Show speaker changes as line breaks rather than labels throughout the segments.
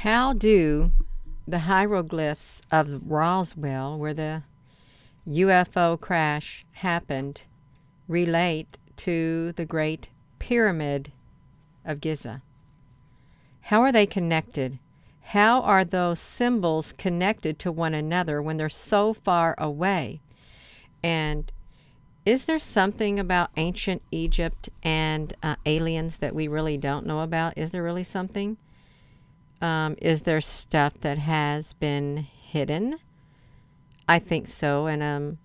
How do the hieroglyphs of Roswell, where the UFO crash happened, relate to the Great Pyramid of Giza? How are they connected? How are those symbols connected to one another when they're so far away? And is there something about ancient Egypt and aliens that we really don't know about? Is there really something? Is there stuff that has been hidden? I think so. And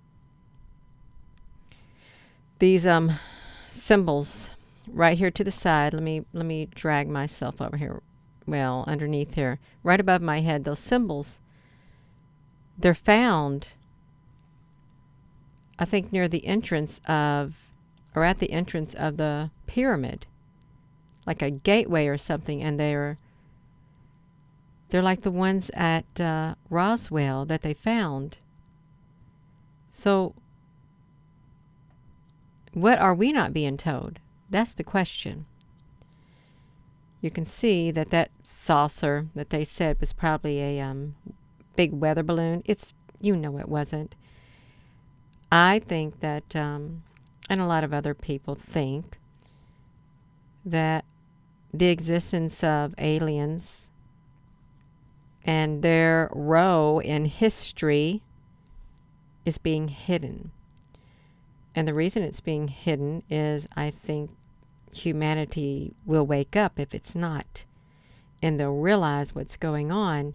these symbols right here to the side. Let me drag myself over here. Well, underneath here, right above my head, those symbols. They're found, I think, near the entrance of, or at the entrance of the pyramid, like a gateway or something, and they're like the ones at Roswell that they found. So, what are we not being told? That's the question. You can see that that saucer that they said was probably a big weather balloon. It's, you know, it wasn't. I think that, and a lot of other people think, that the existence of aliens and their role in history is being hidden. And the reason it's being hidden is, I think, humanity will wake up if it's not. And they'll realize what's going on.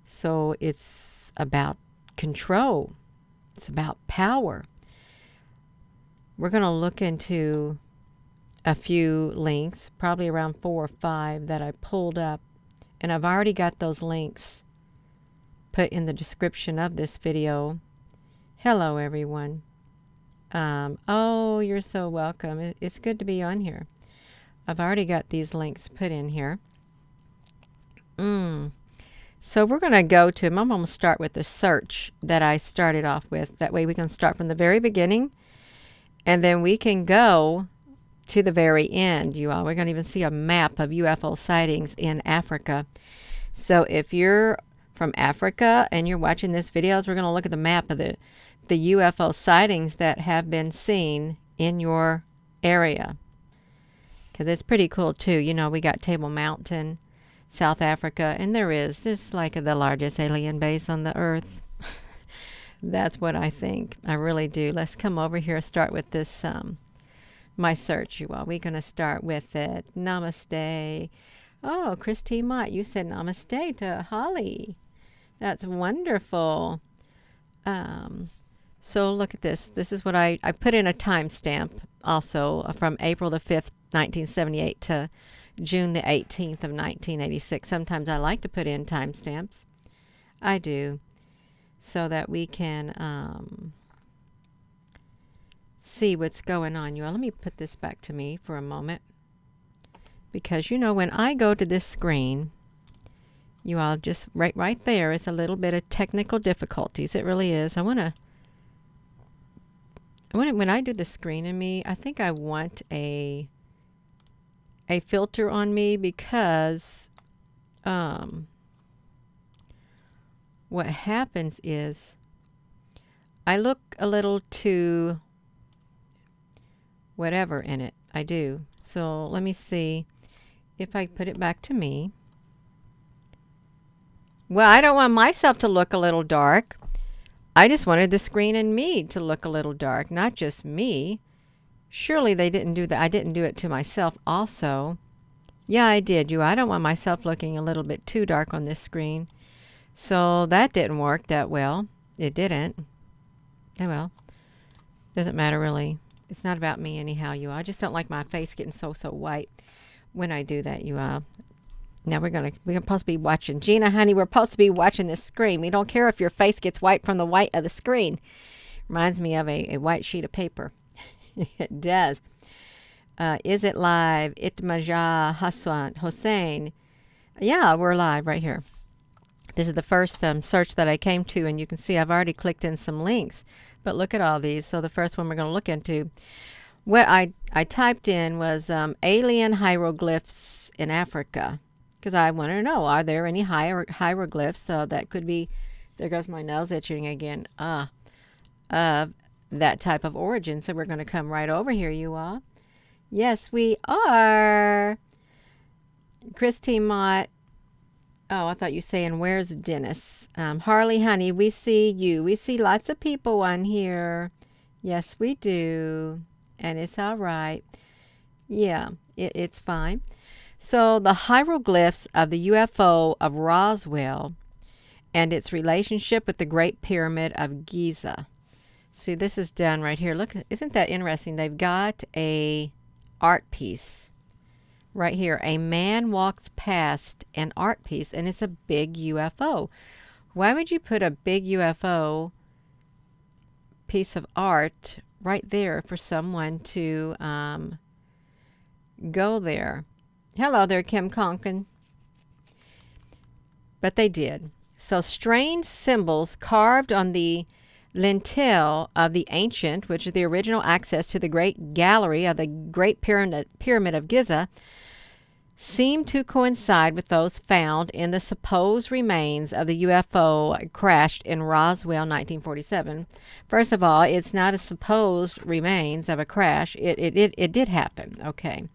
So it's about control. It's about power. We're going to look into a few links, probably around 4 or 5 that I pulled up. And I've already got those links put in the description of this video. Hello, everyone. Oh, you're so welcome. It's good to be on here. I've already got these links put in here. So we're going to go to, I'm going to start with the search that I started off with. That way we can start from the very beginning, and then we can go to the very end, you all. We're going to even see a map of UFO sightings in Africa. So if you're from Africa and you're watching this video, we're going to look at the map of the UFO sightings that have been seen in your area. Because it's pretty cool too. You know, we got Table Mountain, South Africa, and this is like the largest alien base on the earth. That's what I think. I really do. Let's come over here, start with this, my search, you all. We're going to start with it. Namaste. Oh, Christy Mott, you said namaste to Holly. That's wonderful. So look at this. This is what I put in a timestamp also from April the 5th, 1978 to June the 18th of 1986. Sometimes I like to put in timestamps. I do. So that we can see what's going on. You all, let me put this back to me for a moment. Because, you know, when I go to this screen, you all, just right there is a little bit of technical difficulties. It really is. When I do the screen in me, I think I want a filter on me, because what happens is I look a little too whatever in it. I do. So let me see if I put it back to me. Well, I don't want myself to look a little dark. I just wanted the screen and me to look a little dark, not just me. Surely they didn't do that. I didn't do it to myself also. Yeah, I did. I don't want myself looking a little bit too dark on this screen. So that didn't work that well. It didn't. Oh well. Doesn't matter really. It's not about me anyhow, you all. I just don't like my face getting so white when I do that, you all. Now we're supposed to be watching. Gina, honey, we're supposed to be watching this screen. We don't care if your face gets white from the white of the screen. Reminds me of a white sheet of paper. It does. Is it live? Itmaja Hassan Hossein. Yeah, we're live right here. This is the first search that I came to, and you can see I've already clicked in some links. But look at all these. So the first one we're going to look into, what I typed in was alien hieroglyphs in Africa. because I want to know, are there any hieroglyphs? So that could be, there goes my nose itching again, of that type of origin. So we're going to come right over here, you all. Yes, we are. Christy Mott. Oh, I thought you were saying, where's Dennis? Harley, honey, we see you. We see lots of people on here. Yes, we do. And it's all right. Yeah, it's fine. So the hieroglyphs of the UFO of Roswell and its relationship with the Great Pyramid of Giza. See, this is done right here. Look, isn't that interesting? They've got a art piece right here. A man walks past an art piece, and it's a big UFO. Why would you put a big UFO piece of art right there for someone to go there? Hello there, Kim Conkin. But they did. So strange symbols carved on the lintel of the ancient, which is the original access to the Great Gallery of the Great Pyramid of Giza, seem to coincide with those found in the supposed remains of the UFO crashed in Roswell, 1947. First of all, it's not a supposed remains of a crash. It did happen. Okay.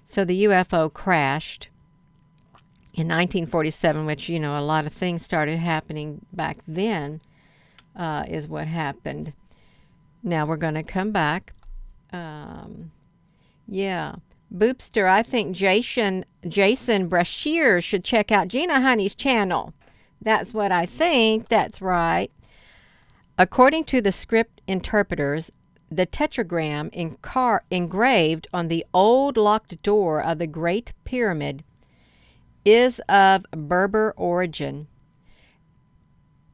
So the UFO crashed in 1947, which, a lot of things started happening back then, is what happened. Now we're going to come back. Yeah. Boopster, I think Jason Brashear should check out Gina Honey's channel. That's what I think. That's right. According to the script interpreters, the tetragram engraved on the old locked door of the Great Pyramid is of Berber origin,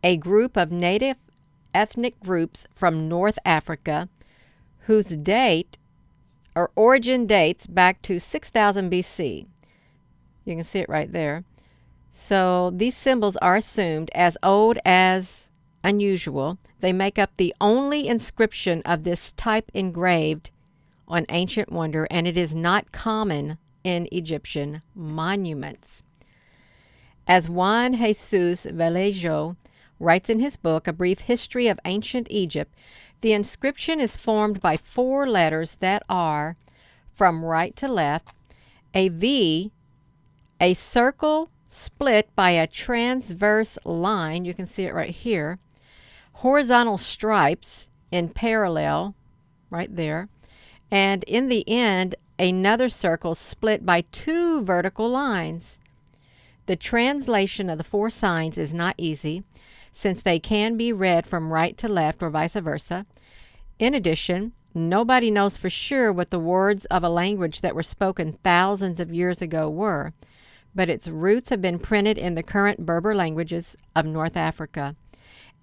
a group of native ethnic groups from North Africa whose origin dates back to 6000 BC. You can see it right there. So these symbols are assumed as old as unusual. They make up the only inscription of this type engraved on ancient wonder, and it is not common in Egyptian monuments. As Juan Jesus Vallejo writes in his book, A Brief History of Ancient Egypt, the inscription is formed by 4 letters that are, from right to left, a V, a circle split by a transverse line, you can see it right here, horizontal stripes in parallel, right there, and in the end, another circle split by 2 vertical lines. The translation of the 4 signs is not easy, since they can be read from right to left or vice versa. In addition, nobody knows for sure what the words of a language that were spoken thousands of years ago were, but its roots have been printed in the current Berber languages of North Africa,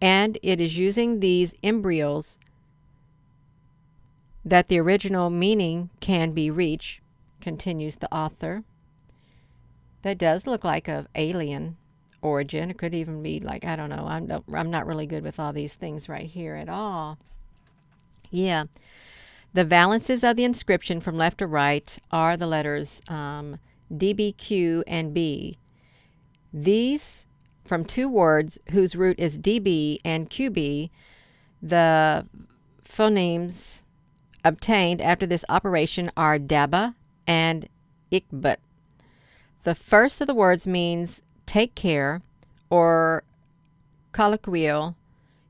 and it is using these embryos that the original meaning can be reached, continues the author. That does look like an alien origin. It could even be like, I don't know. I'm not really good with all these things right here at all. Yeah. The valences of the inscription from left to right are the letters D, B, Q, and B. These, from 2 words whose root is DB and QB, the phonemes obtained after this operation are Daba and Ikbut. The first of the words means take care, or colloquial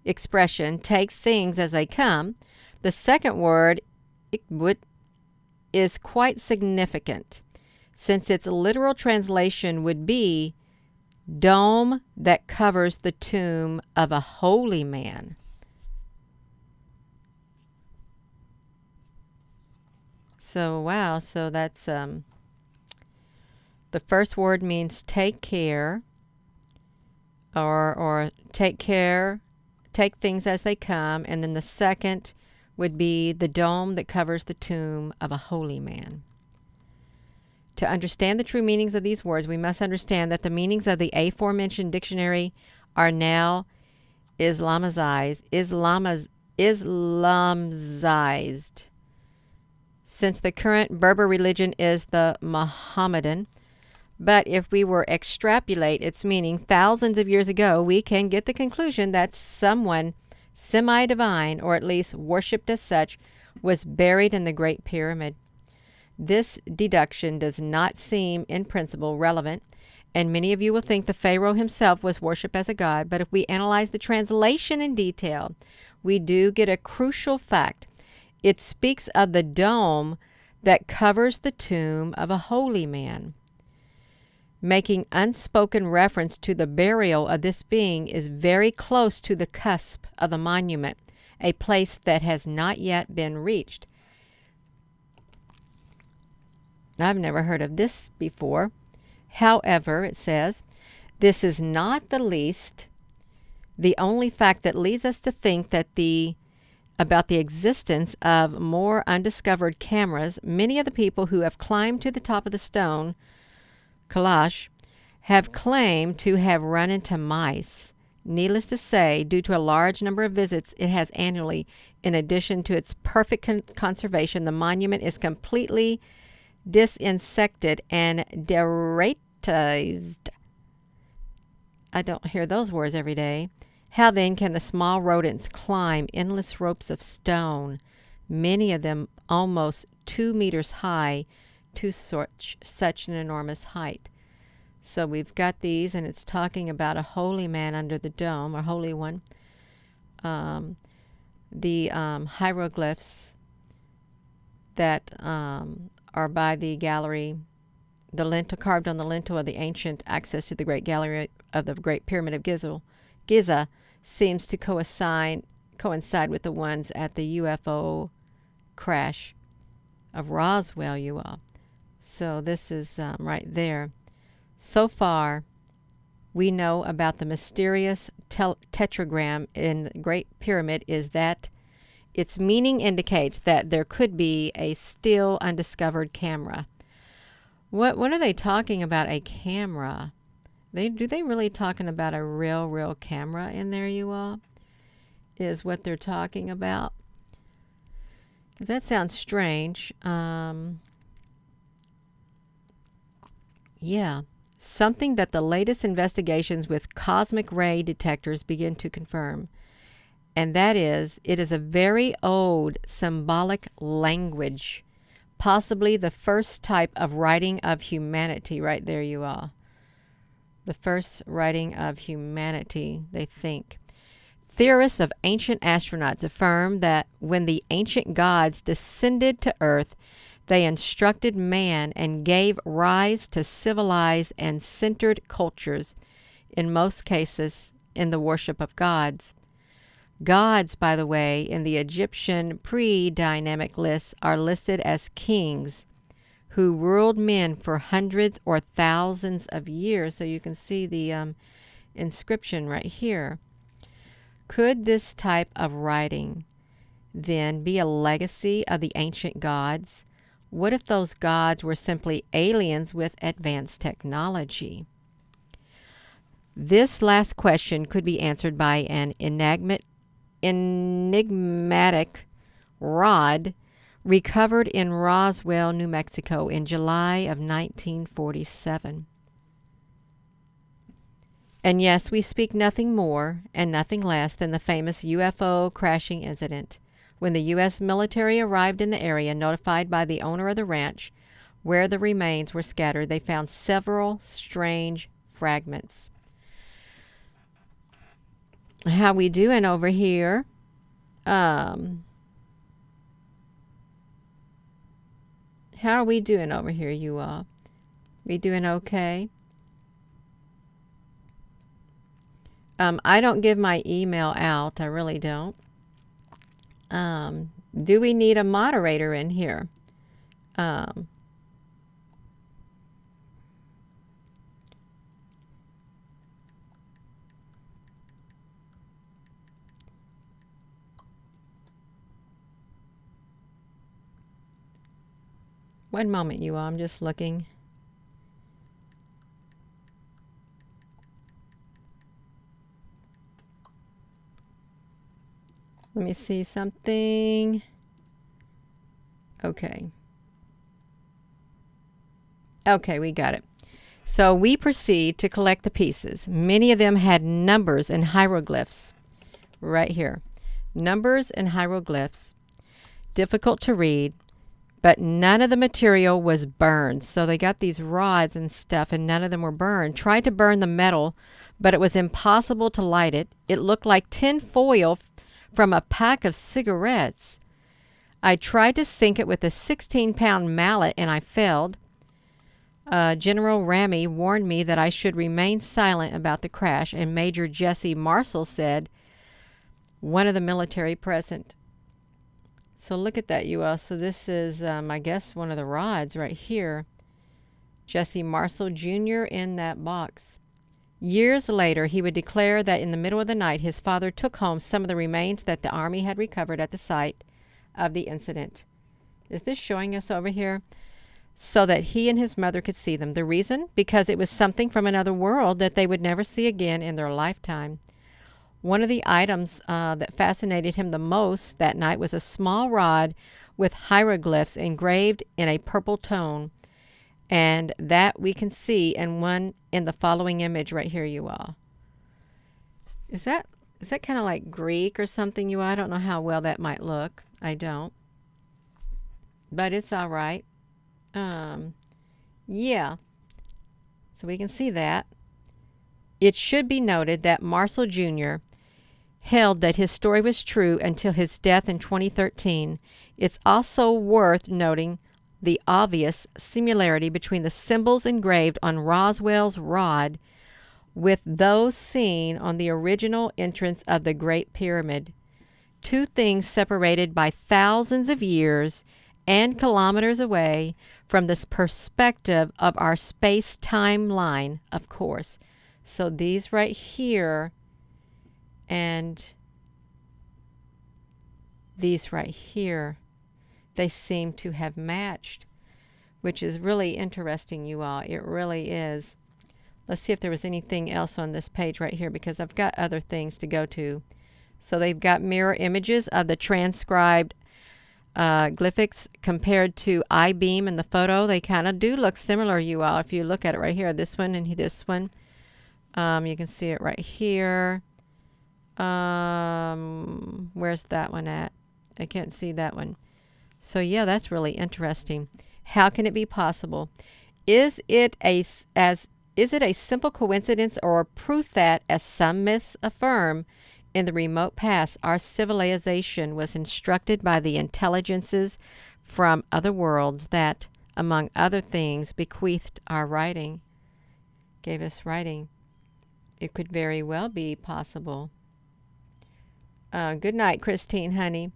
expression, take things as they come. The second word, Ikbut, is quite significant, since its literal translation would be dome that covers the tomb of a holy man. So, wow, so that's, the first word means take care, or take care, take things as they come, and then the second would be the dome that covers the tomb of a holy man. To understand the true meanings of these words, we must understand that the meanings of the aforementioned dictionary are now Islamized, since the current Berber religion is the Mohammedan. But if we were extrapolate its meaning thousands of years ago, we can get the conclusion that someone semi-divine, or at least worshipped as such, was buried in the Great Pyramid. This deduction does not seem, in principle, relevant, and many of you will think the Pharaoh himself was worshipped as a god, but if we analyze the translation in detail, we do get a crucial fact. It speaks of the dome that covers the tomb of a holy man. Making unspoken reference to the burial of this being is very close to the cusp of the monument, a place that has not yet been reached. I've never heard of this before. However, it says, this is not the only fact that leads us to think that about the existence of more undiscovered cameras. Many of the people who have climbed to the top of the stone, Kalash, have claimed to have run into mice. Needless to say, due to a large number of visits it has annually, in addition to its perfect conservation, the monument is completely disinsected and deratized. I don't hear those words every day. How then can the small rodents climb endless ropes of stone, many of them almost 2 meters high, to such an enormous height? So we've got these, and it's talking about a holy man under the dome, or holy one. The hieroglyphs that are by the gallery, the lintel carved on the lintel of the ancient access to the Great Gallery of the Great Pyramid of Giza seems to coincide with the ones at the UFO crash of Roswell, you all. So this is right there. So far, we know about the mysterious tetragram in the Great Pyramid is that its meaning indicates that there could be a still undiscovered camera. What are they talking about, a camera? Do they really talking about a real camera in there, you all? Is what they're talking about? 'Cause that sounds strange. Yeah. Something that the latest investigations with cosmic ray detectors begin to confirm. And that is, it is a very old symbolic language. Possibly the first type of writing of humanity. Right there you are. The first writing of humanity, they think. Theorists of ancient astronauts affirm that when the ancient gods descended to Earth, they instructed man and gave rise to civilized and centered cultures, in most cases in the worship of gods. Gods, by the way, in the Egyptian pre-dynamic lists are listed as kings who ruled men for hundreds or thousands of years. So you can see the inscription right here. Could this type of writing then be a legacy of the ancient gods? What if those gods were simply aliens with advanced technology? This last question could be answered by an enigmatic rod recovered in Roswell, New Mexico in July of 1947. And yes, we speak nothing more and nothing less than the famous UFO crashing incident. When the U.S. military arrived in the area, notified by the owner of the ranch where the remains were scattered, they found several strange fragments. How we doing over here? How are we doing over here, you all? We doing okay? I don't give my email out. I really don't. Do we need a moderator in here? One moment, you all. I'm just looking. Let me see something. Okay. Okay, we got it. So we proceed to collect the pieces. Many of them had numbers and hieroglyphs right here. Numbers and hieroglyphs, difficult to read, but none of the material was burned. So they got these rods and stuff, and none of them were burned. Tried to burn the metal, but it was impossible to light it. It looked like tin foil from a pack of cigarettes. I tried to sink it with a 16-pound mallet, and I failed. General Ramey warned me that I should remain silent about the crash, and Major Jesse Marshall said, one of the military present. So look at that, you all. So this is, I guess, one of the rods right here. Jesse Marshall Jr. in that box. Years later, he would declare that in the middle of the night, his father took home some of the remains that the Army had recovered at the site of the incident. Is this showing us over here? So that he and his mother could see them. The reason? Because it was something from another world that they would never see again in their lifetime. One of the items that fascinated him the most that night was a small rod with hieroglyphs engraved in a purple tone. And that we can see in the following image right here, you all. Is that kind of like Greek or something, you all? I don't know how well that might look. I don't. But it's all right. Yeah. So we can see that. It should be noted that Marshall Jr. held that his story was true until his death in 2013. It's also worth noting the obvious similarity between the symbols engraved on Roswell's rod with those seen on the original entrance of the Great Pyramid. Two things separated by thousands of years and kilometers away from this perspective of our space-time line, of course. So these right here and these right here, they seem to have matched, which is really interesting, you all. It really is. Let's see if there was anything else on this page right here, because I've got other things to go to. So they've got mirror images of the transcribed glyphics compared to I-beam in the photo. They kind of do look similar, you all. If you look at it right here, this one and this one, you can see it right here. Where's that one at? I can't see that one. So yeah, that's really interesting. How can it be possible? Is it a simple coincidence or proof that, as some myths affirm, in the remote past, our civilization was instructed by the intelligences from other worlds that, among other things, bequeathed our writing, gave us writing? It could very well be possible. Good night, Christine, honey.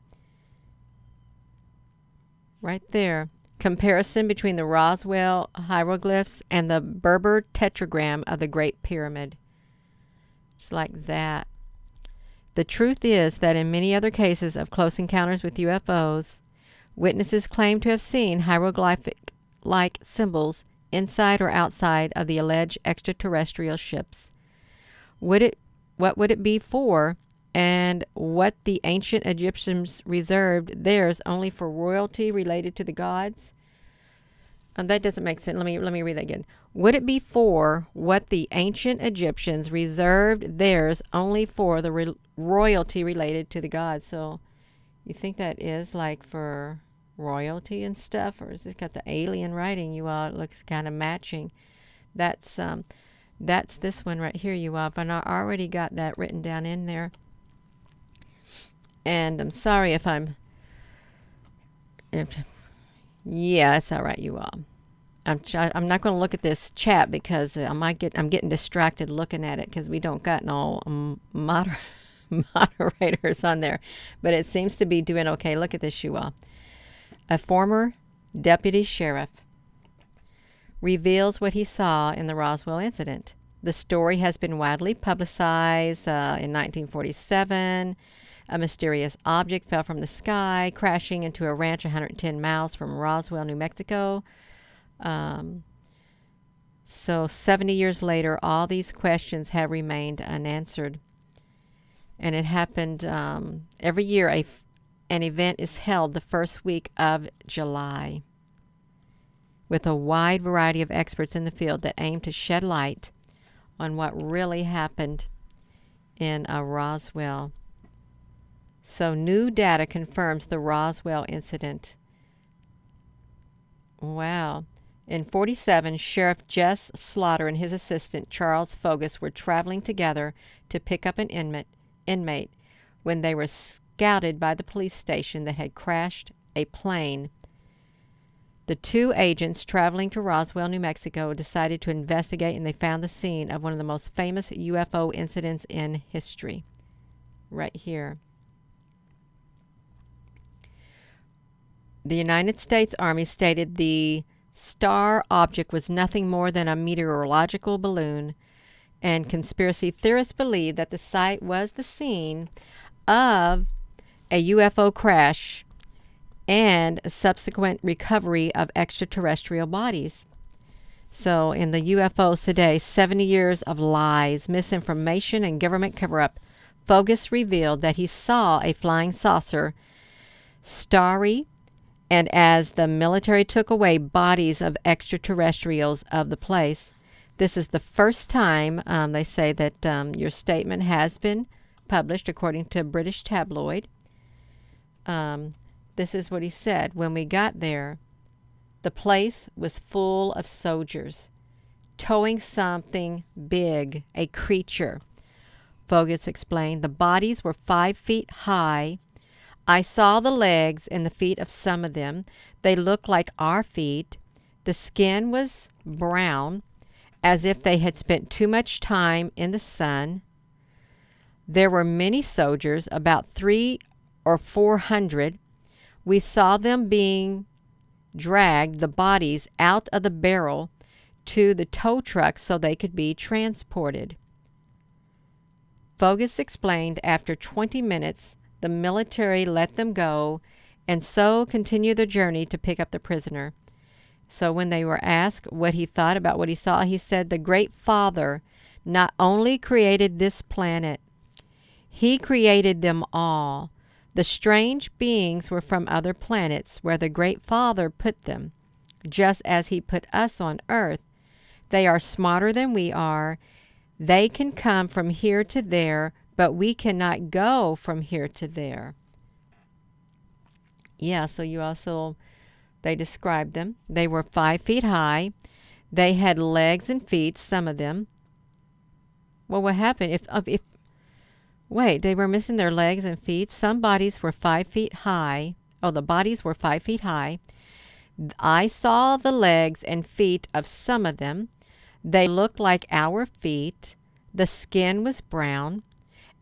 Right there. Comparison between the Roswell hieroglyphs and the Berber tetragram of the Great Pyramid. Just like that. The truth is that in many other cases of close encounters with UFOs, witnesses claim to have seen hieroglyphic-like symbols inside or outside of the alleged extraterrestrial ships. What would it be for, and what the ancient Egyptians reserved theirs only for royalty related to the gods? That doesn't make sense. Let me read that again. Would it be for what the ancient Egyptians reserved theirs only for the royalty related to the gods? So you think that is like for royalty and stuff, or is it got the alien writing, you all? It looks kind of matching. That's this one right here, you all. But I already got that written down in there. And I'm sorry if yeah, it's all right, you all. I'm not going to look at this chat because I'm getting distracted looking at it because we don't got no moderators on there. But it seems to be doing okay. Look at this, you all. A former deputy sheriff reveals what he saw in the Roswell incident. The story has been widely publicized. In 1947, a mysterious object fell from the sky, crashing into a ranch 110 miles from Roswell, New Mexico. So 70 years later, all these questions have remained unanswered. And it happened every year. An event is held the first week of July. with a wide variety of experts in the field that aim to shed light on what really happened in Roswell. So new data confirms the Roswell incident. Wow. In 1947, Sheriff Jess Slaughter and his assistant Charles Fogus were traveling together to pick up an inmate when they were scouted by the police station that had crashed a plane. The two agents traveling to Roswell, New Mexico, decided to investigate, and they found the scene of one of the most famous UFO incidents in history. Right here. The United States Army stated the star object was nothing more than a meteorological balloon, and conspiracy theorists believe that the site was the scene of a UFO crash and a subsequent recovery of extraterrestrial bodies. So in the UFOs today, 70 years of lies, misinformation, and government cover-up, Fogus revealed that he saw a flying saucer, starry, and as the military took away bodies of extraterrestrials of the place. This is the first time they say that your statement has been published, according to a British tabloid. This is what he said. When we got there, the place was full of soldiers towing something big, a creature. Fogus explained the bodies were 5 feet high. I saw the legs and the feet of some of them. They looked like our feet. The skin was brown, as if they had spent too much time in the sun. There were many soldiers, about 300 or 400. We saw them being dragged, the bodies, out of the barrel to the tow truck so they could be transported. Fogus explained after 20 minutes, the military let them go and so continued their journey to pick up the prisoner. So when they were asked what he thought about what he saw, he said, the Great Father not only created this planet, he created them all. The strange beings were from other planets where the Great Father put them, just as he put us on Earth. They are smarter than we are. They can come from here to there, but we cannot go from here to there. Yeah, so they described them. They were 5 feet high. They had legs and feet, some of them. Well, what happened wait, they were missing their legs and feet? Some bodies were 5 feet high. Oh, the bodies were 5 feet high. I saw the legs and feet of some of them. They looked like our feet. The skin was brown,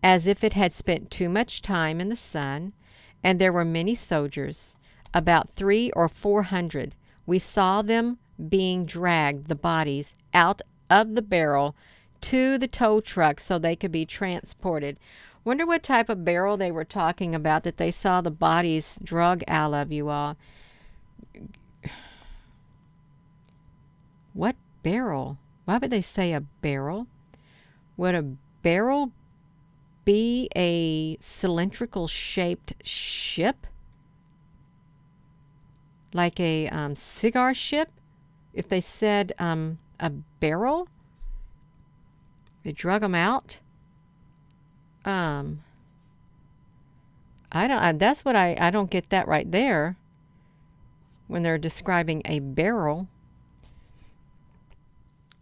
as if it had spent too much time in the sun, and there were many soldiers, about 300 or 400. We saw them being dragged, the bodies, out of the barrel to the tow truck so they could be transported. Wonder what type of barrel they were talking about that they saw the bodies drug out of, you all. What barrel? Why would they say a barrel? Would a barrel be a cylindrical shaped ship? Like a cigar ship? If they said a barrel? They drug them out? That's what I don't get that right there when they're describing a barrel.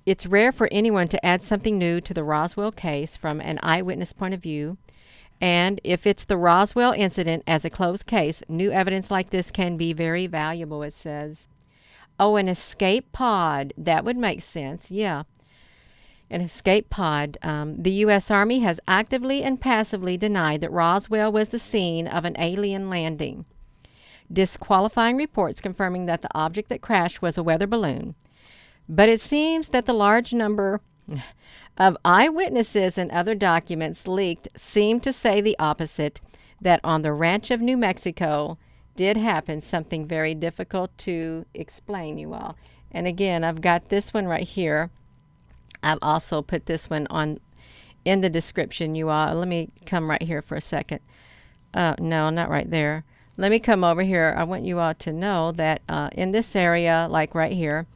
It's rare for anyone to add something new to the Roswell case from an eyewitness point of view. And if it's the Roswell incident as a closed case, new evidence like this can be very valuable, it says. Oh, an escape pod. That would make sense. Yeah. An escape pod. The U.S. Army has actively and passively denied that Roswell was the scene of an alien landing, disqualifying reports confirming that the object that crashed was a weather balloon. But it seems that the large number of eyewitnesses and other documents leaked seem to say the opposite, that on the ranch of New Mexico did happen something very difficult to explain, you all. And again, I've got this one right here. I've also put this one on in the description, you all. Let me come right here for a second. No, not right there. let me come over here. I want you all to know that in this area, like right here,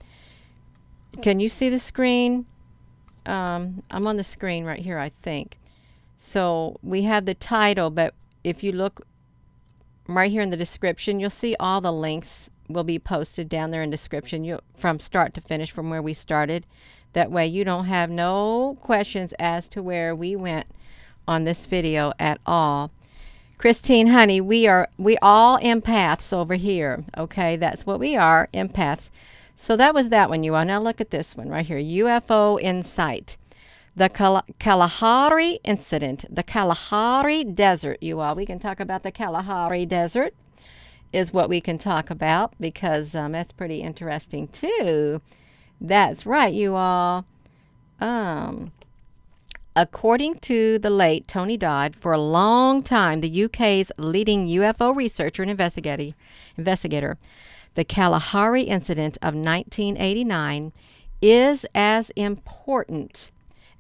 can you see the screen? I'm on the screen right here, I think. So we have the title, but if you look right here in the description, you'll see all the links will be posted down there in description from start to finish from where we started. That way you don't have no questions as to where we went on this video at all. Christine, honey, we all empaths over here. Okay, that's what we are, empaths. So that was that one, you all. Now look at this one right here, UFO Insight. The Kalahari Incident, the Kalahari Desert, you all. We can talk about the Kalahari Desert is what we can talk about because that's pretty interesting too. That's right, you all. According to the late Tony Dodd, for a long time, the UK's leading UFO researcher and investigator, the Kalahari Incident of 1989 is as important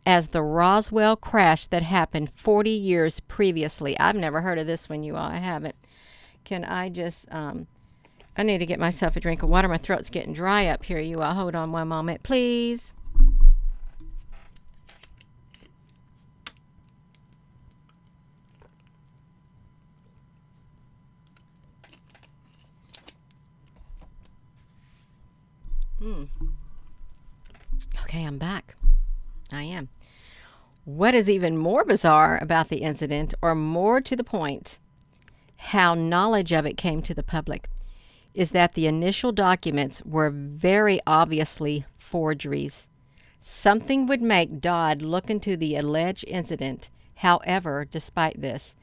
as the Roswell crash that happened 40 years previously. I've never heard of this one, you all. I haven't. Can I just, I need to get myself a drink of water. My throat's getting dry up here, you all. Hold on one moment, please. Okay, I'm back. I am. What is even more bizarre about the incident, or more to the point, how knowledge of it came to the public, is that the initial documents were very obviously forgeries. Something would make Dodd look into the alleged incident. However, despite this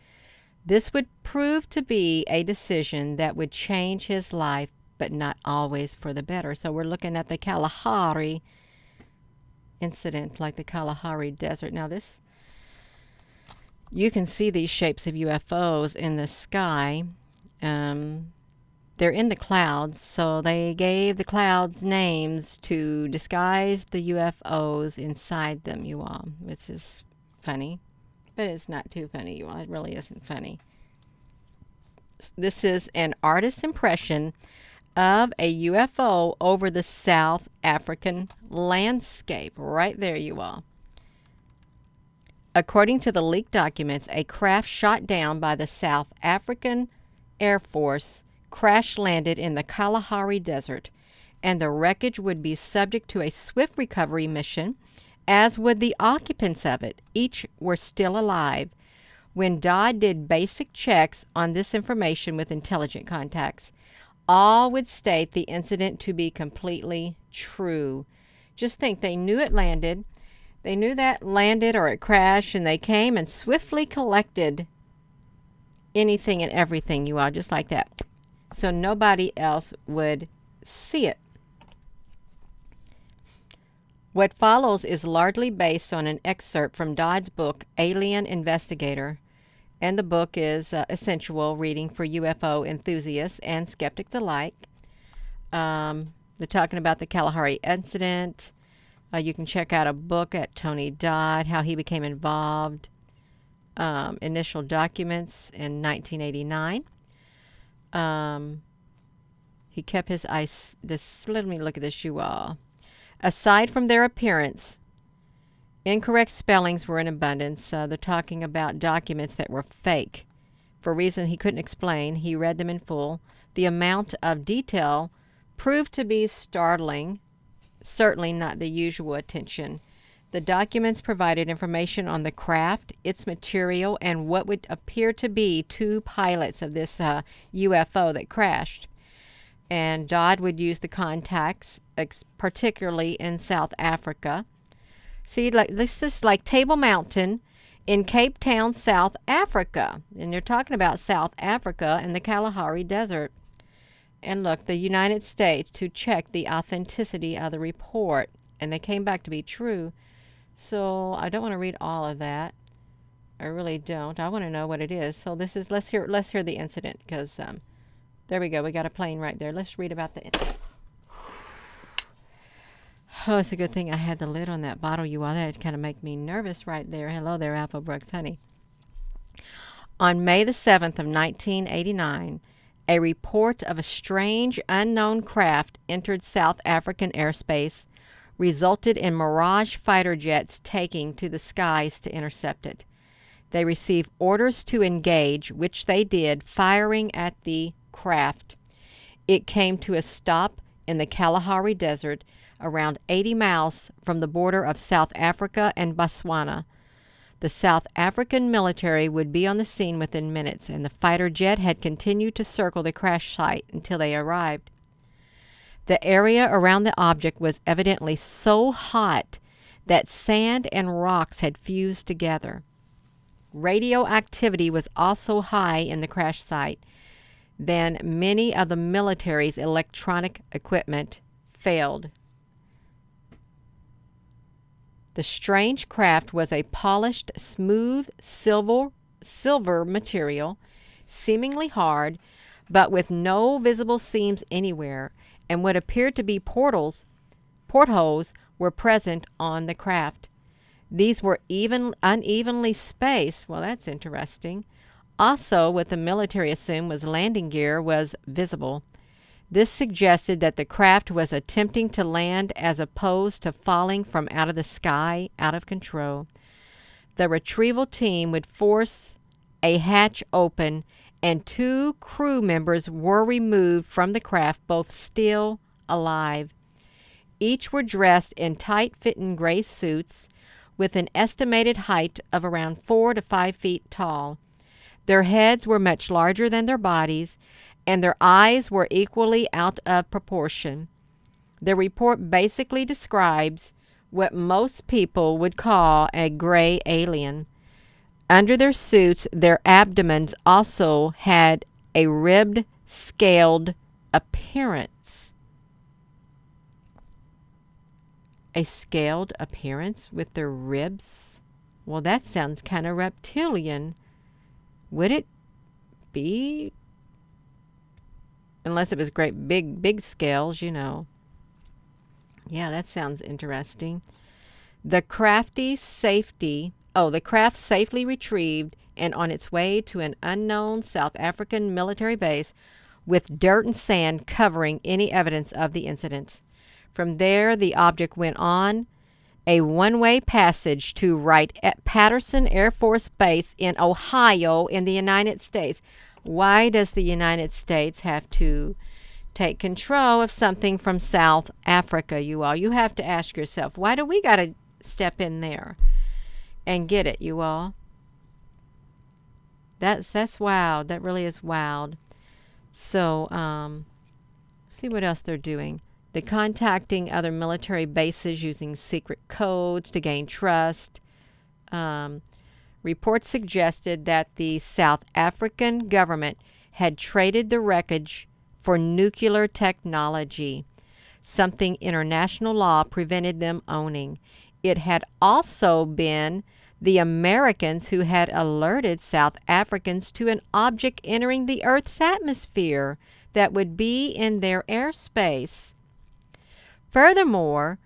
would prove to be a decision that would change his life, but not always for the better. So we're looking at the Kalahari incident, like the Kalahari Desert. Now this, you can see these shapes of UFOs in the sky. They're in the clouds, so they gave the clouds names to disguise the UFOs inside them, you all, which is funny, but it's not too funny, you all. It really isn't funny. This is an artist's impression of a UFO over the South African landscape. Right there, you all. According to the leaked documents, a craft shot down by the South African Air Force crash landed in the Kalahari Desert, and the wreckage would be subject to a swift recovery mission, as would the occupants of it. Each were still alive. When Dodd did basic checks on this information with intelligent contacts, all would state the incident to be completely true. Just think, they knew it landed. They knew that landed or it crashed, and they came and swiftly collected anything and everything, you all, just like that. So nobody else would see it. What follows is largely based on an excerpt from Dodd's book, Alien Investigator. And the book is essential reading for UFO enthusiasts and skeptics alike. They're talking about the Kalahari incident. You can check out a book at Tony Dodd, how he became involved. Initial documents in 1989. He kept his eyes. Let me look at this, you all. Aside from their appearance, incorrect spellings were in abundance. They're talking about documents that were fake. For a reason he couldn't explain, he read them in full. The amount of detail proved to be startling, certainly not the usual attention. The documents provided information on the craft, its material, and what would appear to be two pilots of this UFO that crashed. And Dodd would use the contacts, particularly in South Africa. See, like this is like Table Mountain in Cape Town, South Africa. And they're talking about South Africa and the Kalahari Desert. And look, the United States to check the authenticity of the report. And they came back to be true. So I don't want to read all of that. I really don't. I want to know what it is. So this is, let's hear the incident, because there we go. We got a plane right there. Let's read about the incident. Oh, it's a good thing I had the lid on that bottle, you all. That kind of make me nervous right there. Hello there, Apple Brooks, honey. On May the 7th of 1989, A report of a strange unknown craft entered South African airspace, resulted in Mirage fighter jets taking to the skies to intercept it. They received orders to engage, which they did, firing at the craft. It came to a stop in the Kalahari Desert, around 80 miles from the border of South Africa and Botswana. The South African military would be on the scene within minutes, and the fighter jet had continued to circle the crash site until they arrived. The area around the object was evidently so hot that sand and rocks had fused together. Radioactivity was also high in the crash site. Then many of the military's electronic equipment failed. The strange craft was a polished, smooth silver material, seemingly hard, but with no visible seams anywhere, and what appeared to be portholes were present on the craft. These were unevenly spaced. Well, that's interesting. Also, what the military assumed was landing gear was visible. This suggested that the craft was attempting to land as opposed to falling from out of the sky, out of control. The retrieval team would force a hatch open, and 2 crew members were removed from the craft, both still alive. Each were dressed in tight-fitting gray suits with an estimated height of around 4 to 5 feet tall. Their heads were much larger than their bodies, and their eyes were equally out of proportion. The report basically describes what most people would call a gray alien. Under their suits, their abdomens also had a ribbed, scaled appearance. A scaled appearance with their ribs? Well, that sounds kind of reptilian. Would it be? Unless it was great big scales, you know. Yeah, that sounds interesting. The craft safely retrieved and on its way to an unknown South African military base with dirt and sand covering any evidence of the incident. From there, the object went on a one-way passage to Wright-Patterson Air Force Base in Ohio in the United States. Why does the United States have to take control of something from South Africa, you all? You have to ask yourself, why do we got to step in there and get it, you all? That's wild. That really is wild. So, see what else they're doing. They're contacting other military bases using secret codes to gain trust. Reports suggested that the South African government had traded the wreckage for nuclear technology, something international law prevented them owning. It had also been the Americans who had alerted South Africans to an object entering the Earth's atmosphere that would be in their airspace. Furthermore,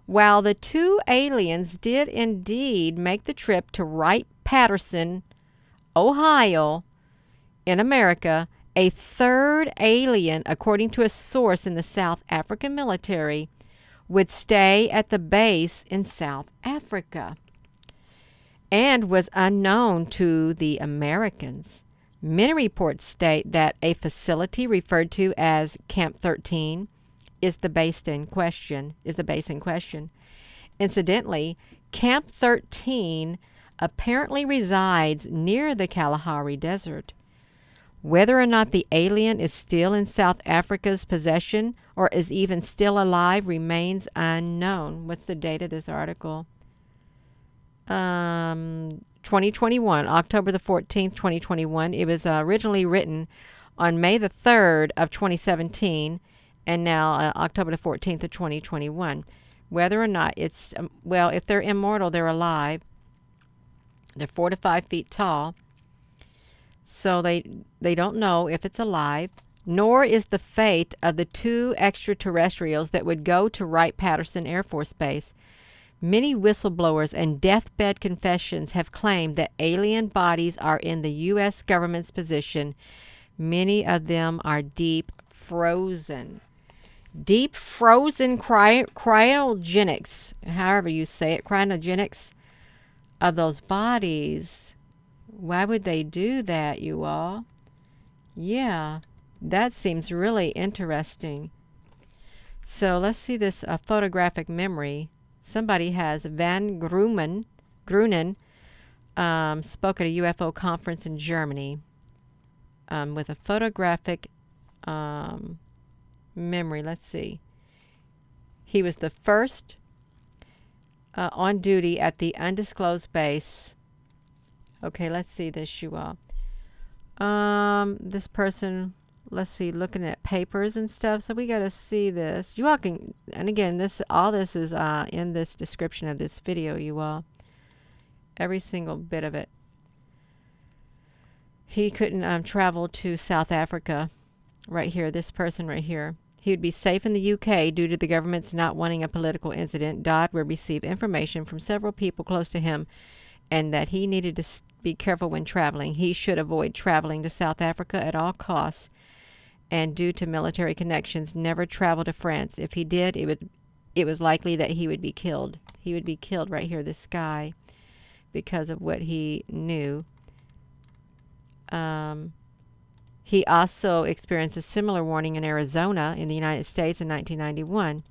while the 2 aliens did indeed make the trip to Wright-Patterson, Ohio, in America, a 3rd alien, according to a source in the South African military, would stay at the base in South Africa and was unknown to the Americans. Many reports state that a facility referred to as Camp 13 is the base in question. Incidentally, Camp 13 apparently resides near the Kalahari Desert. Whether or not the alien is still in South Africa's possession or is even still alive remains unknown. What's the date of this article? 2021, October the 14th, 2021. It was originally written on May the 3rd of 2017, and now October the 14th of 2021. Whether or not it's, if they're immortal, they're alive. They're 4 to 5 feet tall. So they don't know if it's alive, nor is the fate of the 2 extraterrestrials that would go to Wright-Patterson Air Force Base. Many whistleblowers and deathbed confessions have claimed that alien bodies are in the U.S. government's possession, Many of them are deep frozen. Deep frozen cryogenics, however you say it, cryogenics of those bodies. Why would they do that, you all? Yeah, that seems really interesting. So let's see this photographic memory. Somebody has Van Grunen spoke at a UFO conference in Germany with a photographic memory. Let's see. He was the first on duty at the undisclosed base. Okay, let's see this, you all. This person, let's see, looking at papers and stuff. So we got to see this. You all can, and again, all this is in this description of this video, you all. Every single bit of it. He couldn't travel to South Africa. Right here, this person right here. He would be safe in the UK due to the government's not wanting a political incident. Dodd would receive information from several people close to him and that he needed to be careful when traveling. He should avoid traveling to South Africa at all costs, and due to military connections, never travel to France. If he did, it was likely that he would be killed. He would be killed right here, this guy, because of what he knew. He also experienced a similar warning in Arizona in the United States in 1991.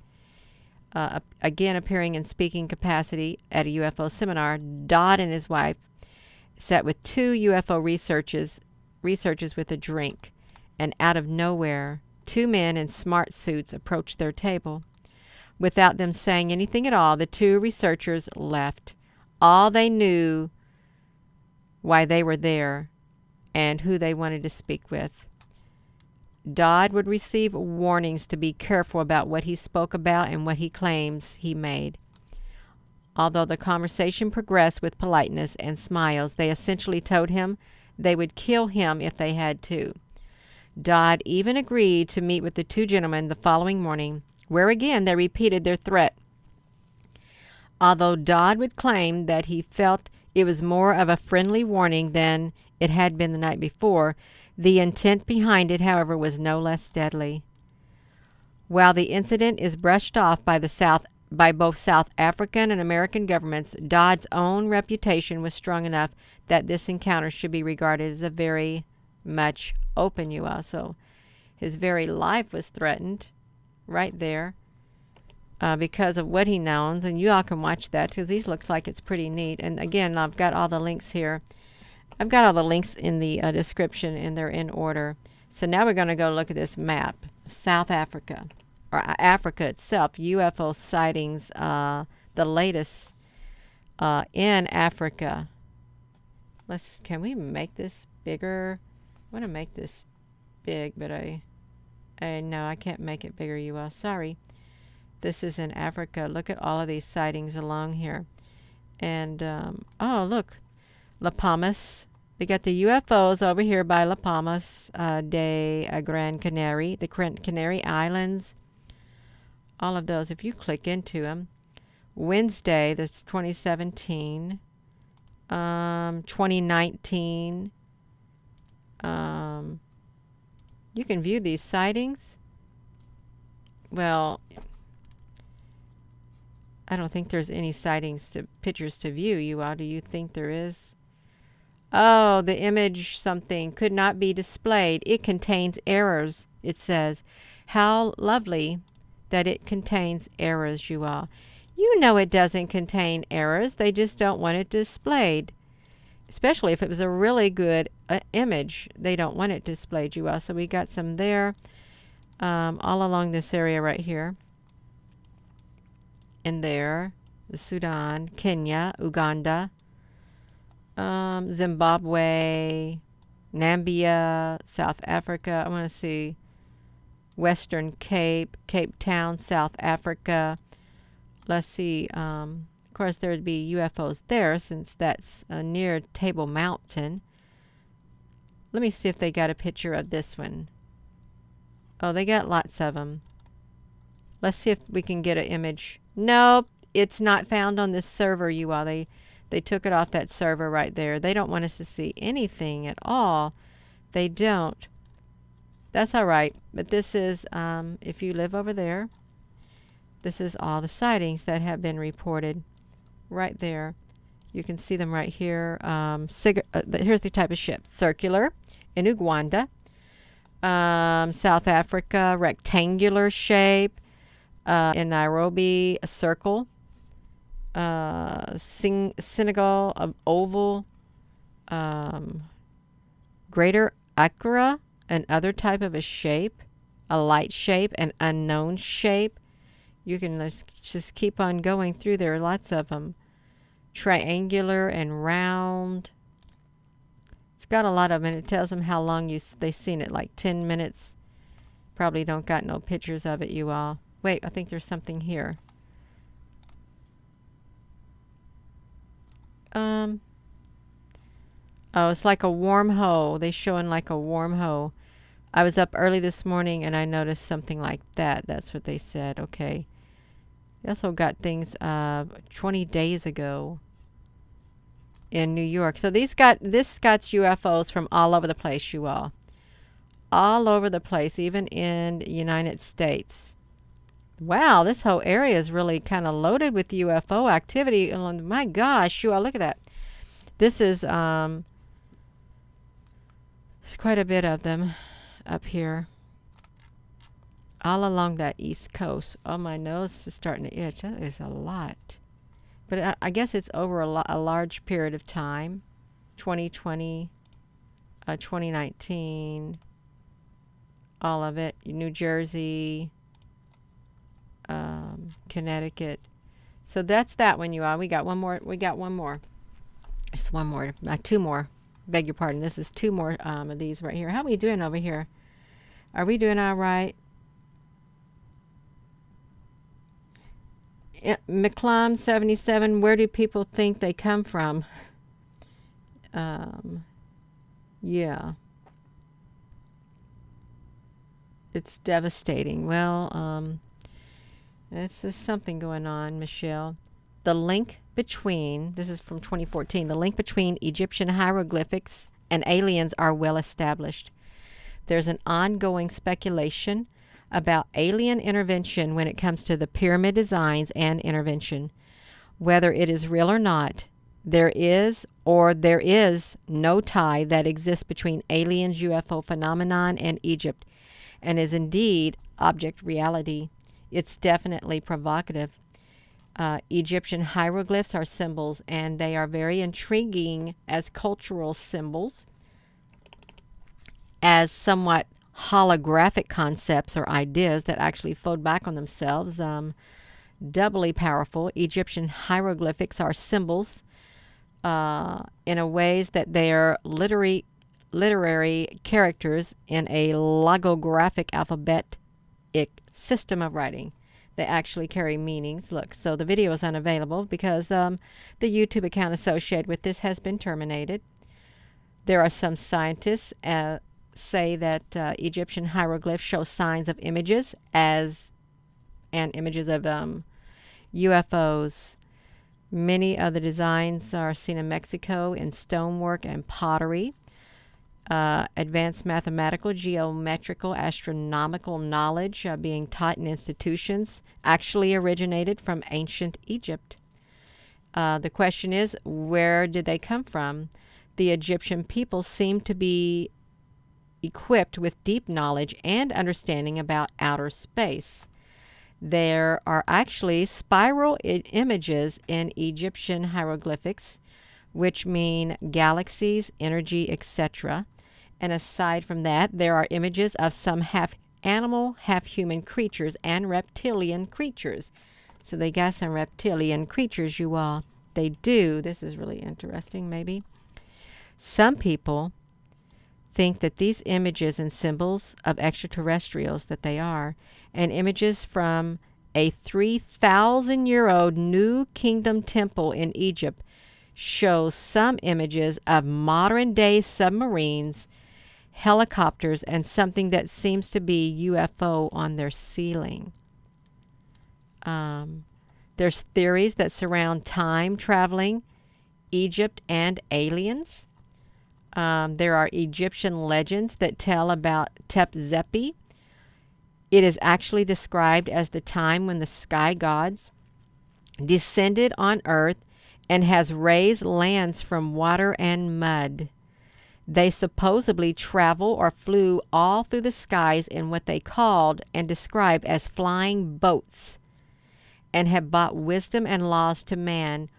Again, appearing in speaking capacity at a UFO seminar, Dodd and his wife sat with two UFO researchers with a drink, and out of nowhere, two men in smart suits approached their table. Without them saying anything at all, the two researchers left. All they knew why they were there and who they wanted to speak with. Dodd would receive warnings to be careful about what he spoke about and what he claims he made. Although the conversation progressed with politeness and smiles, they essentially told him they would kill him if they had to. Dodd even agreed to meet with the two gentlemen the following morning, where again they repeated their threat. Although Dodd would claim that he felt it was more of a friendly warning than it had been the night before, the intent behind it, however, was no less deadly. While the incident is brushed off by both South African and American governments, Dodd's own reputation was strong enough that this encounter should be regarded as a very much open UFO. So his very life was threatened right there because of what he knows. And you all can watch that because these looks like it's pretty neat. And again, I've got all the links here. I've got all the links in the description, and they're in order. So now we're going to go look at this map of South Africa, or Africa itself, UFO sightings, the latest in Africa. Can we make this bigger? I want to make this big, but no, I can't make it bigger, you all. Sorry. This is in Africa. Look at all of these sightings along here. And, oh, look. La Palmas. They got the UFOs over here by La Palmas de Gran Canary, the Canary Islands. All of those, if you click into them. Wednesday, that's 2017. 2019. You can view these sightings. Well, I don't think there's any pictures to view, you all. Do you think there is? Oh, the image something could not be displayed. It contains errors, it says. How lovely that it contains errors, you all. You know it doesn't contain errors. They just don't want it displayed. Especially if it was a really good image. They don't want it displayed, you all. So we got some there all along this area right here. And there. The Sudan, Kenya, Uganda, Zimbabwe, Namibia, South Africa. I want to see Western Cape, Cape Town, South Africa. Let's see. Of course, there would be UFOs there since that's near Table Mountain. Let me see if they got a picture of this one. Oh, they got lots of them. Let's see if we can get an image. Nope, it's not found on this server, you all. They took it off that server right there. They don't want us to see anything at all. They don't. That's all right. But this is, if you live over there, this is all the sightings that have been reported right there. You can see them right here. Here's the type of ship. Circular in Uganda. South Africa, rectangular shape. In Nairobi, a circle. Senegal, oval. Greater Accra, another type of a shape. A light shape, an unknown shape. You can just keep on going through. There are lots of them. Triangular and round. It's got a lot of them, and it tells them how long they've seen it, like 10 minutes. Probably don't got no pictures of it, you all. Wait, I think there's something here. Oh, it's like a wormhole. They're showing like a wormhole. I was up early this morning, and I noticed something like that. That's what they said. Okay. They also got things 20 days ago in New York. So this got UFOs from all over the place, you all. All over the place, even in the United States. Wow, this whole area is really kind of loaded with UFO activity. My gosh, you all, look at that. This is there's quite a bit of them up here. All along that East Coast. Oh, my nose is starting to itch. That is a lot. But I guess it's over a large period of time. 2020, 2019, all of it. New Jersey, Connecticut. So that's that one, you all. We got one more. Just one more. Two more. Beg your pardon. This is two more of these right here. How are we doing over here? Are we doing all right? McClum 77, where do people think they come from? Yeah. It's devastating. Well, this is something going on, Michelle. The link between, this is from 2014, the link between Egyptian hieroglyphics and aliens are well established. There's an ongoing speculation about alien intervention when it comes to the pyramid designs and intervention. Whether it is real or not, there is no tie that exists between aliens, UFO phenomenon, and Egypt, and is indeed object reality. It's definitely provocative. Egyptian hieroglyphs are symbols, and they are very intriguing as cultural symbols, as somewhat holographic concepts or ideas that actually fold back on themselves. Doubly powerful. Egyptian hieroglyphics are symbols in a ways that they are literary characters in a logographic alphabetic system of writing. They actually carry meanings. Look, so the video is unavailable because the YouTube account associated with this has been terminated. There are some scientists say that Egyptian hieroglyphs show signs of images and images of UFOs. Many of the designs are seen in Mexico in stonework and pottery. Advanced mathematical, geometrical, astronomical knowledge being taught in institutions actually originated from ancient Egypt. The question is, where did they come from? The Egyptian people seem to be equipped with deep knowledge and understanding about outer space. There are actually spiral images in Egyptian hieroglyphics, which mean galaxies, energy, etc. And aside from that, there are images of some half animal, half human creatures and reptilian creatures. So they got some reptilian creatures, you all. They do. This is really interesting, maybe. Some people think that these images and symbols of extraterrestrials that they are, and images from a 3,000-year-old New Kingdom temple in Egypt show some images of modern-day submarines, helicopters, and something that seems to be UFO on their ceiling. There's theories that surround time traveling, Egypt, and aliens. There are Egyptian legends that tell about Tep-Zepi. It is actually described as the time when the sky gods descended on earth and has raised lands from water and mud. They supposedly travel or flew all through the skies in what they called and described as flying boats, and have brought wisdom and laws to man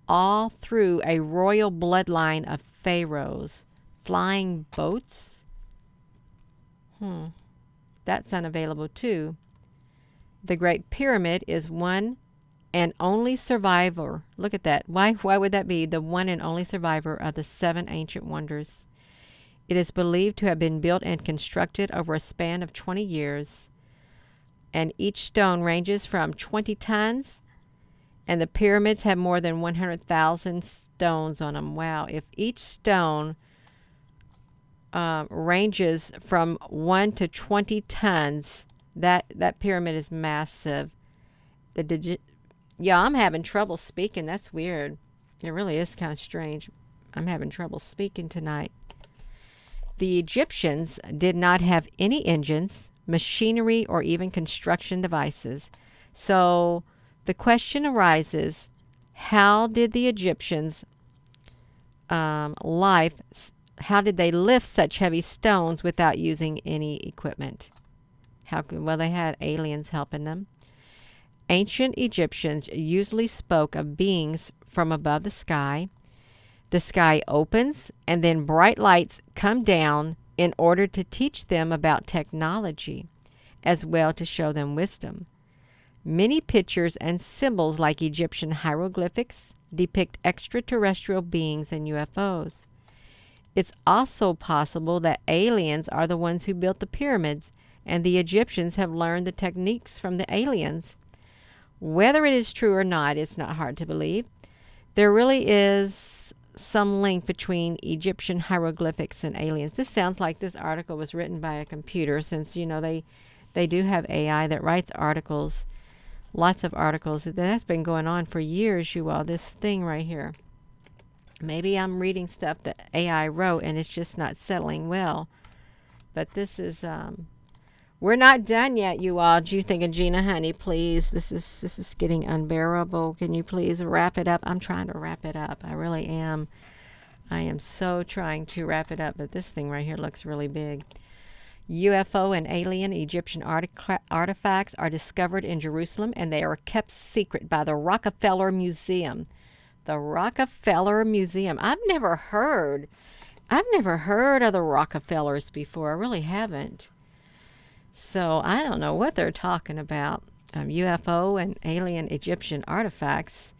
all through a royal bloodline of pharaohs. Flying boats? That's unavailable too. The Great Pyramid is one and only survivor. Look at that. Why would that be the one and only survivor of the 7 ancient wonders? It is believed to have been built and constructed over a span of 20 years, and each stone ranges from 20 tons, and the pyramids have more than 100,000 stones on them. Wow. If each stone ranges from 1 to 20 tons, that pyramid is massive. Yeah, I'm having trouble speaking. That's weird. It really is kind of strange. I'm having trouble speaking tonight. The Egyptians did not have any engines, machinery, or even construction devices. So the question arises, how did the Egyptians how did they lift such heavy stones without using any equipment? Well, they had aliens helping them. Ancient Egyptians usually spoke of beings from above the sky. The sky opens, and then bright lights come down in order to teach them about technology, as well to show them wisdom. Many pictures and symbols like Egyptian hieroglyphics depict extraterrestrial beings and UFOs. It's also possible that aliens are the ones who built the pyramids, and the Egyptians have learned the techniques from the aliens. Whether it is true or not, it's not hard to believe. There really is some link between Egyptian hieroglyphics and aliens. This sounds like this article was written by a computer, since, they do have AI that writes articles, lots of articles. That's been going on for years, you all, this thing right here. Maybe I'm reading stuff that AI wrote and it's just not settling well. But this is, we're not done yet, you all. You thinking, Gina, honey, please, this is getting unbearable. Can you please wrap it up? I'm trying to wrap it up. I really am. I am so trying to wrap it up, but this thing right here looks really big. UFO and alien Egyptian artifacts are discovered in Jerusalem, and they are kept secret by the Rockefeller Museum. The Rockefeller Museum. I've never heard of the Rockefellers before. I really haven't. So I don't know what they're talking about. UFO and alien Egyptian artifacts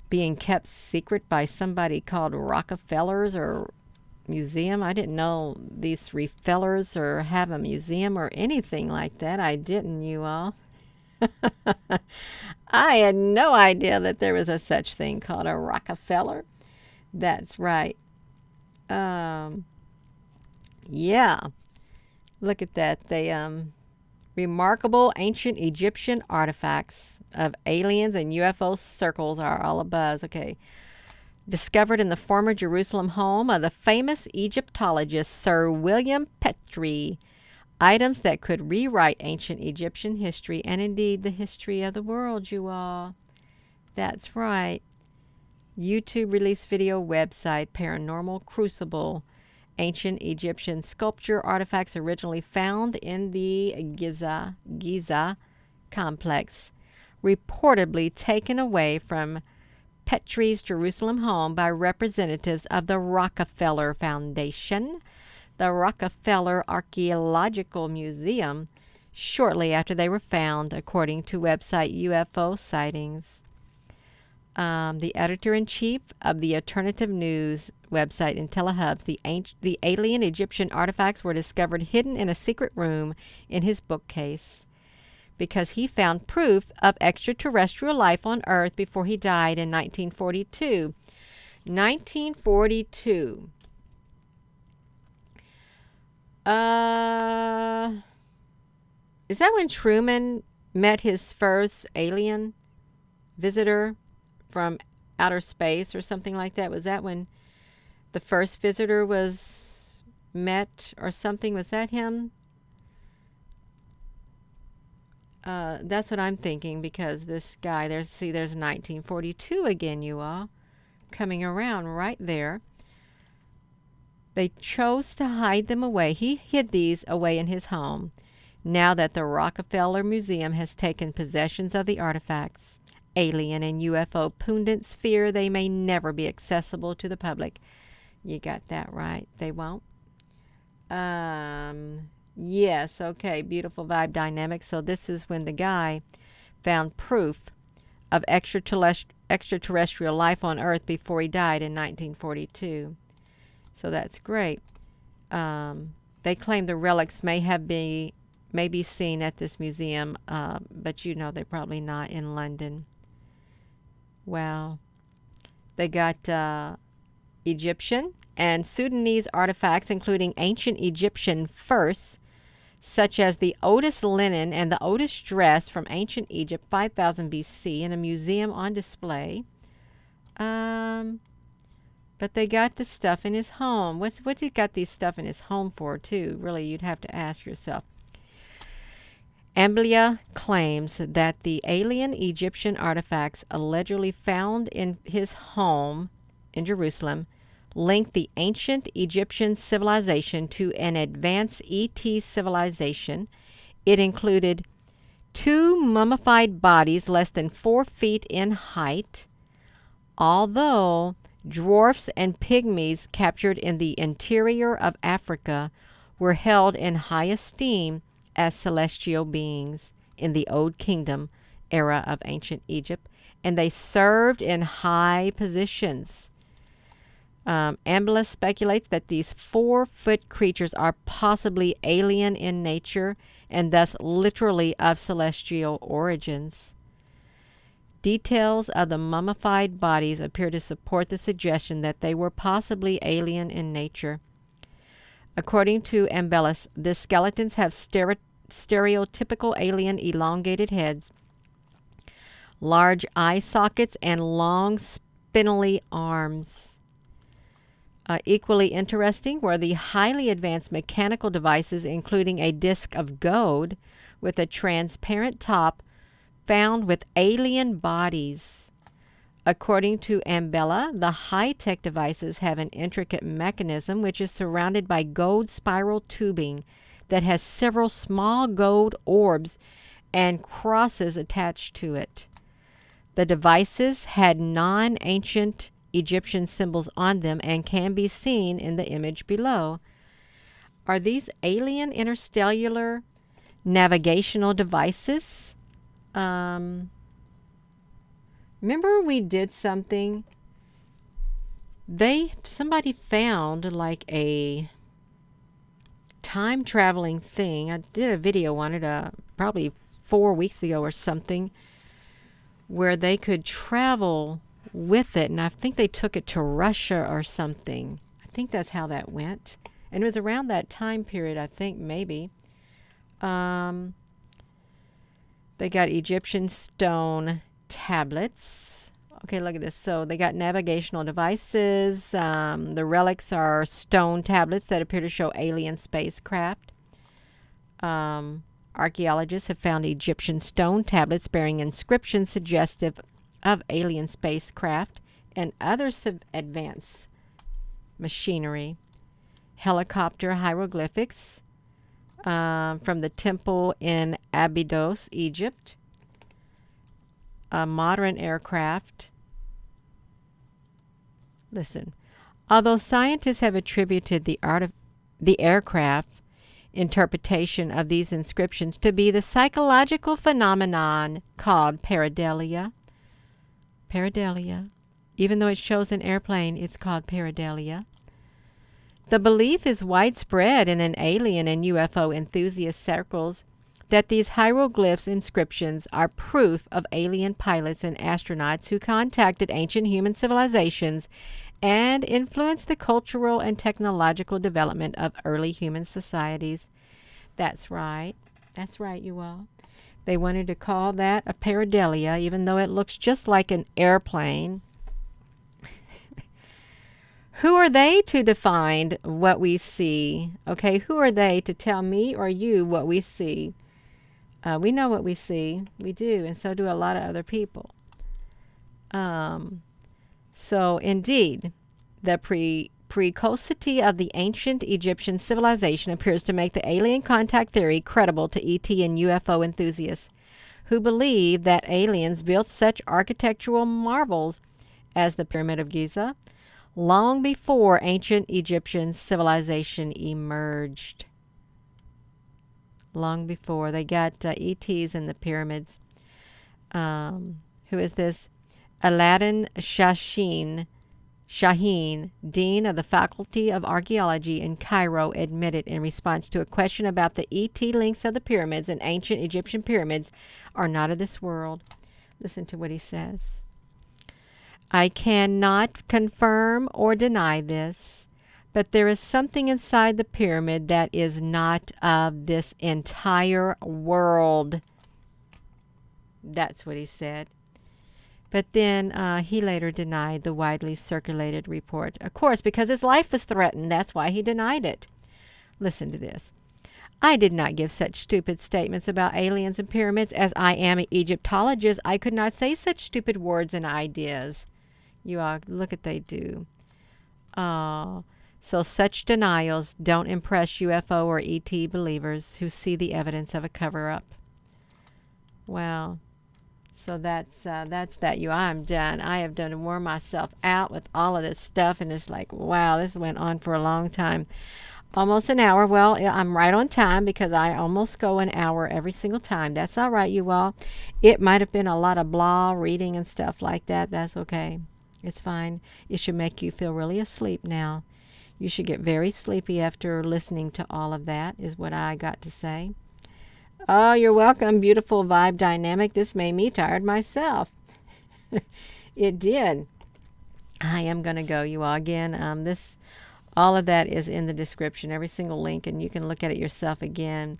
being kept secret by somebody called Rockefellers or museum. I didn't know these Rockefellers or have a museum or anything like that. I didn't, you all. I had no idea that there was a such thing called a Rockefeller. That's right. Yeah. Look at that. They remarkable ancient Egyptian artifacts of aliens and UFO circles are all abuzz. Okay. Discovered in the former Jerusalem home of the famous Egyptologist Sir William Petrie. Items that could rewrite ancient Egyptian history and indeed the history of the world, you all. That's right. YouTube release video website, Paranormal Crucible. Ancient Egyptian sculpture artifacts originally found in the Giza complex, reportedly taken away from Petrie's Jerusalem home by representatives of the Rockefeller Foundation, the Rockefeller Archaeological Museum, shortly after they were found, according to website UFO Sightings. The editor-in-chief of the alternative news website IntelliHubs, the alien Egyptian artifacts were discovered hidden in a secret room in his bookcase because he found proof of extraterrestrial life on Earth before he died in 1942. 1942. Is that when Truman met his first alien visitor from outer space or something like that? Was that when The first visitor was met or something. Was that him? That's what I'm thinking, because this guy, there's 1942 again, you all, coming around right there. They chose to hide them away. He hid these away in his home. Now that the Rockefeller Museum has taken possessions of the artifacts, alien and UFO pundits fear they may never be accessible to the public. You got that right. They won't. Yes, okay, beautiful vibe dynamics. So this is when the guy found proof of extraterrestrial life on Earth before he died in 1942. So that's great. They claim the relics may be seen at this museum, but you know they're probably not in London. Well, they got Egyptian and Sudanese artifacts, including ancient Egyptian furs, such as the Otis linen and the Otis dress from ancient Egypt, 5000 BC, in a museum on display. But they got the stuff in his home. What's he got these stuff in his home for, too? Really, you'd have to ask yourself. Amblia claims that the alien Egyptian artifacts allegedly found in his home in Jerusalem linked the ancient Egyptian civilization to an advanced ET civilization. It included 2 mummified bodies less than 4 feet in height, although dwarfs and pygmies captured in the interior of Africa were held in high esteem as celestial beings in the Old Kingdom era of ancient Egypt, and they served in high positions. Ambula speculates that these 4-foot creatures are possibly alien in nature and thus literally of celestial origins. Details of the mummified bodies appear to support the suggestion that they were possibly alien in nature. According to Ambellis, the skeletons have stereotypical alien elongated heads, large eye sockets, and long spindly arms. Equally interesting were the highly advanced mechanical devices, including a disc of gold with a transparent top found with alien bodies. According to Ambella, the high-tech devices have an intricate mechanism which is surrounded by gold spiral tubing that has several small gold orbs and crosses attached to it. The devices had non-ancient Egyptian symbols on them and can be seen in the image below. Are these alien interstellar navigational devices? Remember we did something? Somebody found like a time traveling thing. I did a video on it probably 4 weeks ago or something, where they could travel with it, and I think they took it to Russia or something. I think that's how that went, and it was around that time period, I think, maybe. They got Egyptian stone tablets. Okay, look at this. So they got navigational devices. The relics are stone tablets that appear to show alien spacecraft. Archaeologists have found Egyptian stone tablets bearing inscriptions suggestive of alien spacecraft and other advanced machinery. Helicopter hieroglyphics from the temple in Abydos, Egypt. A modern aircraft. Listen, although scientists have attributed the aircraft interpretation of these inscriptions to be the psychological phenomenon called pareidolia. Pareidolia. Even though it shows an airplane, it's called pareidolia. The belief is widespread in an alien and UFO enthusiast circles that these hieroglyphs inscriptions are proof of alien pilots and astronauts who contacted ancient human civilizations and influenced the cultural and technological development of early human societies. That's right. That's right, you all. They wanted to call that a pareidolia, even though it looks just like an airplane. Who are they to define what we see? Okay, who are they to tell me or you what we see? We know what we see. We do, and so do a lot of other people. So, indeed, the precocity of the ancient Egyptian civilization appears to make the alien contact theory credible to ET and UFO enthusiasts who believe that aliens built such architectural marvels as the Pyramid of Giza long before ancient Egyptian civilization emerged. Long before. They got ETs in the pyramids. Who is this? Aladdin Shaheen, Dean of the Faculty of Archaeology in Cairo, admitted in response to a question about the ET links of the pyramids and ancient Egyptian pyramids are not of this world. Listen to what he says. I cannot confirm or deny this, but there is something inside the pyramid that is not of this entire world. That's what he said. But then he later denied the widely circulated report. Of course, because his life was threatened. That's why he denied it. Listen to this. I did not give such stupid statements about aliens and pyramids. As I am an Egyptologist, I could not say such stupid words and ideas. You all, look at they do. Oh, so such denials don't impress UFO or ET believers who see the evidence of a cover-up. Well, so that's that. I'm done. I have done worn myself out with all of this stuff, and it's like, wow, this went on for a long time. Almost an hour. Well, I'm right on time because I almost go an hour every single time. That's all right, you all. It might have been a lot of blah reading and stuff like that. That's okay. It's fine. It should make you feel really asleep now. You should get very sleepy after listening to all of that, is what I got to say. Oh, you're welcome, beautiful vibe dynamic. This made me tired myself. It did. I am going to go, you all. Again, all of that is in the description, every single link, and you can look at it yourself again,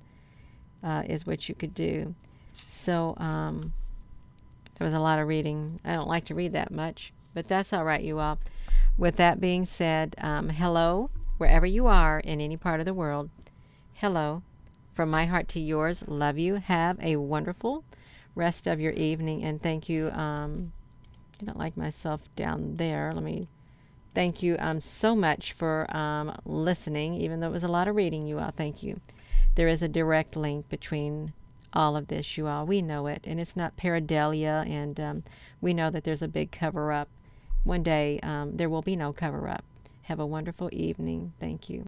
is what you could do. So, there was a lot of reading. I don't like to read that much, but that's all right, you all. With that being said, hello, wherever you are in any part of the world. Hello. From my heart to yours, love you. Have a wonderful rest of your evening, and thank you. I don't like myself down there. Thank you so much for listening, even though it was a lot of reading, you all. Thank you. There is a direct link between all of this, you all. We know it, and it's not pareidolia, and we know that there's a big cover-up. One day, there will be no cover-up. Have a wonderful evening. Thank you.